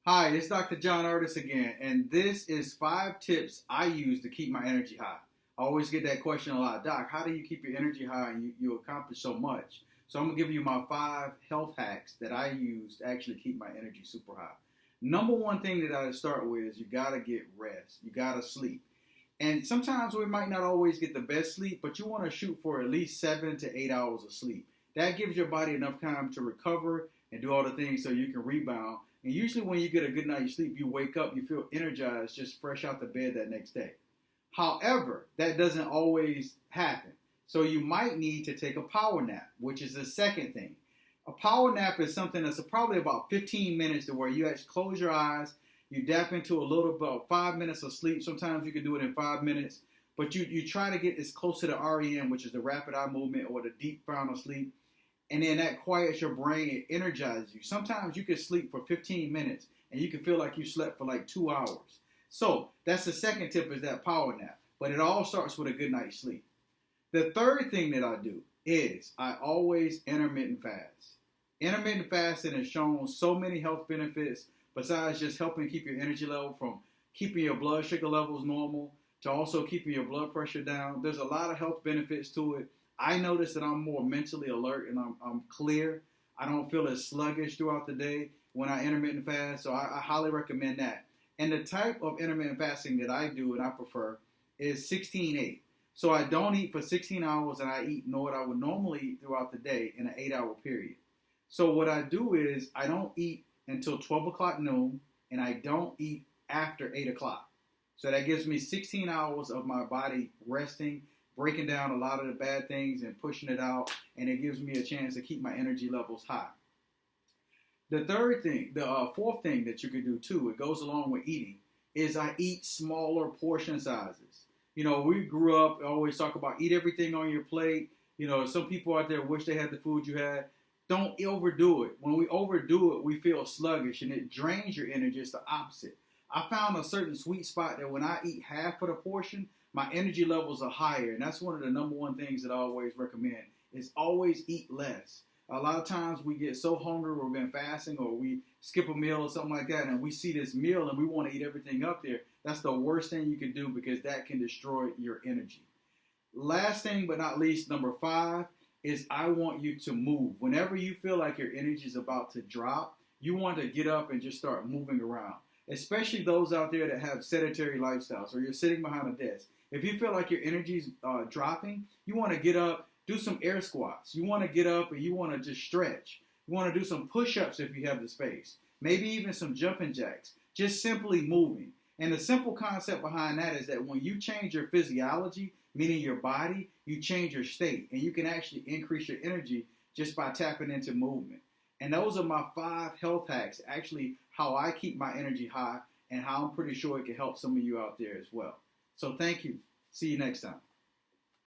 Hi, it's Dr. John Artis again, and this is 5 tips I use to keep my energy high. I always get that question a lot, Doc, how do you keep your energy high and you accomplish so much? So I'm going to give you my 5 health hacks that I use to actually keep my energy super high. Number one thing that I start with is you got to get rest. You got to sleep. And sometimes we might not always get the best sleep, but you want to shoot for at least 7 to 8 hours of sleep. That gives your body enough time to recover and do all the things so you can rebound. And usually when you get a good night's sleep, you wake up, you feel energized, just fresh out the bed that next day. However, that doesn't always happen. So you might need to take a power nap, which is the second thing. A power nap is something that's probably about 15 minutes to where you actually close your eyes, you dap into a little about 5 minutes of sleep. Sometimes you can do it in 5 minutes, but you try to get as close to the REM, which is the rapid eye movement or the deep final sleep. And then that quiets your brain, it energizes you. Sometimes you can sleep for 15 minutes and you can feel like you slept for like 2 hours. So that's the second tip, is that power nap. But it all starts with a good night's sleep. The third thing that I do is I always intermittent fast. Intermittent fasting has shown so many health benefits besides just helping keep your energy level, from keeping your blood sugar levels normal to also keeping your blood pressure down. There's a lot of health benefits to it. I notice that I'm more mentally alert and I'm clear. I don't feel as sluggish throughout the day when I intermittent fast, so I highly recommend that. And the type of intermittent fasting that I do and I prefer is 16-8. So I don't eat for 16 hours and I eat what I would normally eat throughout the day in an 8-hour period. So what I do is I don't eat until 12 o'clock noon and I don't eat after 8 o'clock. So that gives me 16 hours of my body resting, breaking down a lot of the bad things and pushing it out, and it gives me a chance to keep my energy levels high. The fourth thing that you can do too, it goes along with eating, is I eat smaller portion sizes. You know, we grew up, always talk about eat everything on your plate. You know, some people out there wish they had the food you had. Don't overdo it. When we overdo it, we feel sluggish and it drains your energy. It's the opposite. I found a certain sweet spot that when I eat half of the portion, my energy levels are higher. And that's one of the number one things that I always recommend, is always eat less. A lot of times we get so hungry, we've been fasting, or we skip a meal or something like that, and we see this meal and we want to eat everything up there. That's the worst thing you can do, because that can destroy your energy. Last thing but not least, number 5, is I want you to move. Whenever you feel like your energy is about to drop, you want to get up and just start moving around. Especially those out there that have sedentary lifestyles, or you're sitting behind a desk. If you feel like your energy's dropping, you want to get up, do some air squats. You want to get up and you want to just stretch. You want to do some push-ups if you have the space. Maybe even some jumping jacks. Just simply moving. And the simple concept behind that is that when you change your physiology, meaning your body, you change your state. And you can actually increase your energy just by tapping into movement. And those are my 5 health hacks, actually how I keep my energy high and how I'm pretty sure it can help some of you out there as well. So thank you. See you next time.